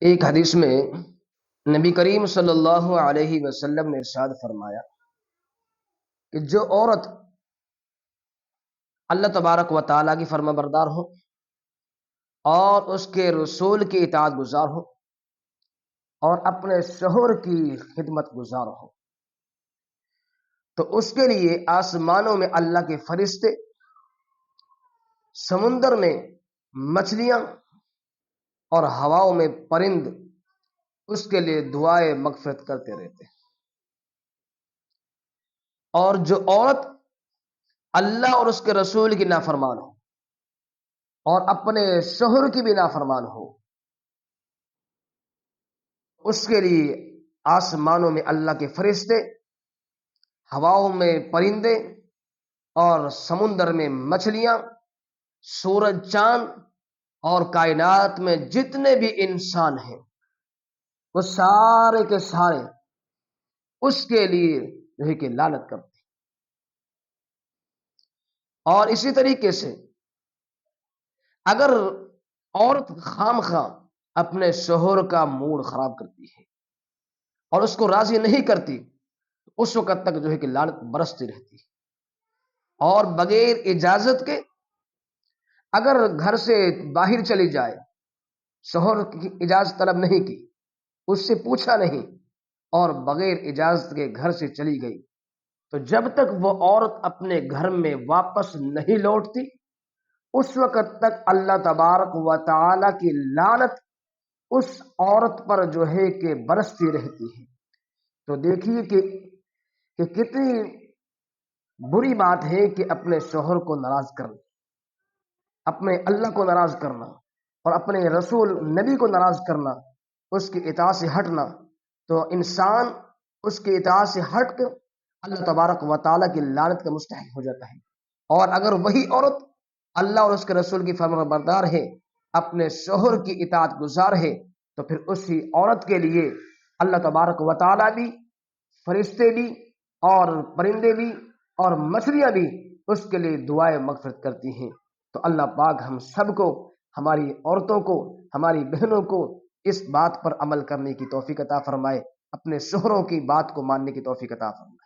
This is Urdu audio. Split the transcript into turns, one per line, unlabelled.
ایک حدیث میں نبی کریم صلی اللہ علیہ وسلم نے ارشاد فرمایا کہ جو عورت اللہ تبارک و تعالیٰ کی فرما بردار ہو اور اس کے رسول کی اطاعت گزار ہو اور اپنے شوہر کی خدمت گزار ہو تو اس کے لیے آسمانوں میں اللہ کے فرشتے، سمندر میں مچھلیاں اور ہواؤں میں پرند اس کے لیے دعائے مغفرت کرتے رہتے ہیں۔ اور جو عورت اللہ اور اس کے رسول کی نافرمان ہو اور اپنے شوہر کی بھی نافرمان ہو، اس کے لیے آسمانوں میں اللہ کے فرشتے، ہواؤں میں پرندے اور سمندر میں مچھلیاں، سورج، چاند اور کائنات میں جتنے بھی انسان ہیں وہ سارے کے سارے اس کے لیے جو ہے کہ لعنت کرتے ہیں۔ اور اسی طریقے سے اگر عورت خام خواہ اپنے شوہر کا موڈ خراب کرتی ہے اور اس کو راضی نہیں کرتی، اس وقت تک جو ہے کہ لعنت برستی رہتی ہے۔ اور بغیر اجازت کے اگر گھر سے باہر چلی جائے، شوہر کی اجازت طلب نہیں کی، اس سے پوچھا نہیں اور بغیر اجازت کے گھر سے چلی گئی، تو جب تک وہ عورت اپنے گھر میں واپس نہیں لوٹتی، اس وقت تک اللہ تبارک و تعالی کی لعنت اس عورت پر جو ہے کہ برستی رہتی ہے۔ تو دیکھیے کہ کتنی بری بات ہے کہ اپنے شوہر کو ناراض کرنا، اپنے اللہ کو ناراض کرنا اور اپنے رسول نبی کو ناراض کرنا، اس کی اطاعت سے ہٹنا۔ تو انسان اس کی اطاعت سے ہٹ کر اللہ تبارک و تعالیٰ کی لعنت کا مستحق ہو جاتا ہے۔ اور اگر وہی عورت اللہ اور اس کے رسول کی فرمان بردار ہے، اپنے شوہر کی اطاعت گزار ہے، تو پھر اسی عورت کے لیے اللہ تبارک و تعالیٰ بھی، فرشتے بھی اور پرندے بھی اور مچھلیاں بھی اس کے لیے دعائیں مغفرت کرتی ہیں۔ تو اللہ پاک ہم سب کو، ہماری عورتوں کو، ہماری بہنوں کو اس بات پر عمل کرنے کی توفیق عطا فرمائے، اپنے شوہروں کی بات کو ماننے کی توفیق عطا فرمائے۔